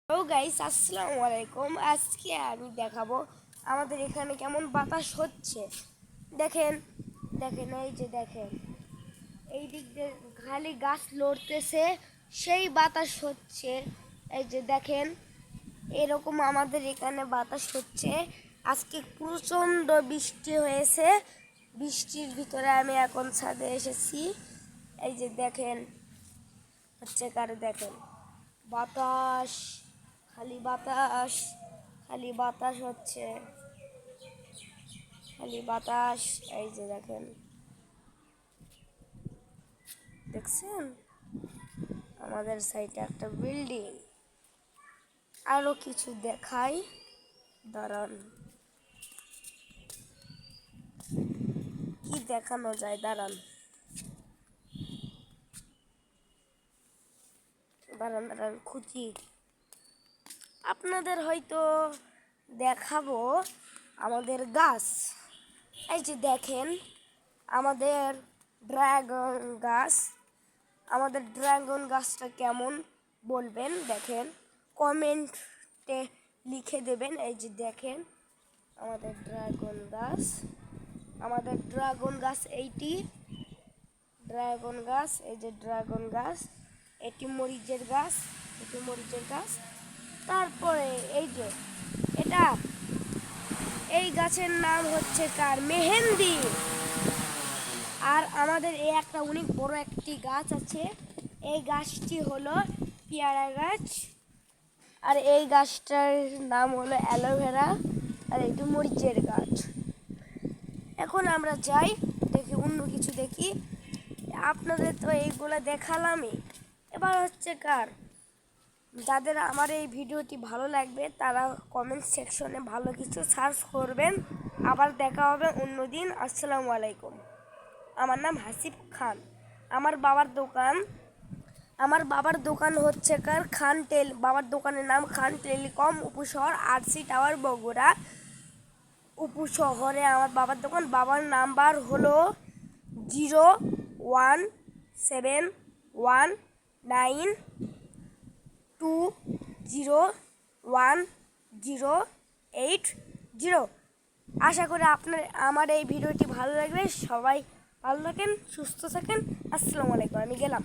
Hello guys, আসসালামু আলাইকুম। আজকে আমি দেখাবো আমাদের এখানে কেমন বাতাস হচ্ছে। দেখেন দেখেন এই যে দেখেন, এই দিক দিয়ে খালি গাছ লড়তেছে, সেই বাতাস হচ্ছে। এই যে দেখেন, এরকম আমাদের এখানে বাতাস হচ্ছে। আজকে প্রচণ্ড বৃষ্টি হয়েছে। বৃষ্টির ভিতরে আমি এখন ছাদে এসেছি। এই যে দেখেন হচ্ছে কারে, দেখেন বাতাস, খালি বাতাস, খালি বাতাস হচ্ছে, খালি বাতাস। এই যে দেখেন, দেখছেন আমাদের সাইডে একটা বিল্ডিং। আরো কিছু দেখাই, দাঁড়ান, কি দেখানো যায়, দাঁড়ান দাঁড়ান দাঁড়ান খুঁজি। আপনাদের হয়তো দেখাবো আমাদের গাছ। এই যে দেখেন আমাদের ড্রাগন গাছ। আমাদের ড্রাগন গাছটা কেমন বলবেন, দেখেন কমেন্টে লিখে দেবেন। এই যে দেখেন আমাদের ড্রাগন গাছ, আমাদের ড্রাগন গাছ এইটি ড্রাগন গাছ। এই যে ড্রাগন গাছ, এটি মরিচের গাছ, এটি মরিচের গাছ। তারপরে এই যে এটা, এই গাছের নাম হচ্ছে কার, মেহেন্দি। আর আমাদের এই একটা অনেক বড় একটি গাছ আছে, এই গাছটি হলো পেয়ারা গাছ। আর এই গাছটার নাম হলো অ্যালোভেরা। আর এটি মরিচের গাছ। এখন আমরা যাই, দেখি অন্য কিছু দেখি। আপনাদের তো এইগুলো দেখালামই। এবার হচ্ছে কার, যাদের আমার এই ভিডিওটি ভালো লাগবে তারা কমেন্ট সেকশনে ভালো কিছু সার্চ করবেন। আবার দেখা হবে অন্য দিন। আসসালামু আলাইকুম। আমার নাম হাসিব খান। আমার বাবার দোকান হচ্ছে কার, বাবার দোকানের নাম খান টেলিকম, উপশহর আরসি টাওয়ার, বগুড়া উপশহরে আমার বাবার দোকান। বাবার নাম্বার হলো 01719201080। আশা করি আপনার আমার এই ভিডিওটি ভালো লাগবে। সবাই ভালো থাকেন, সুস্থ থাকেন। আসসালামু আলাইকুম, আমি গেলাম।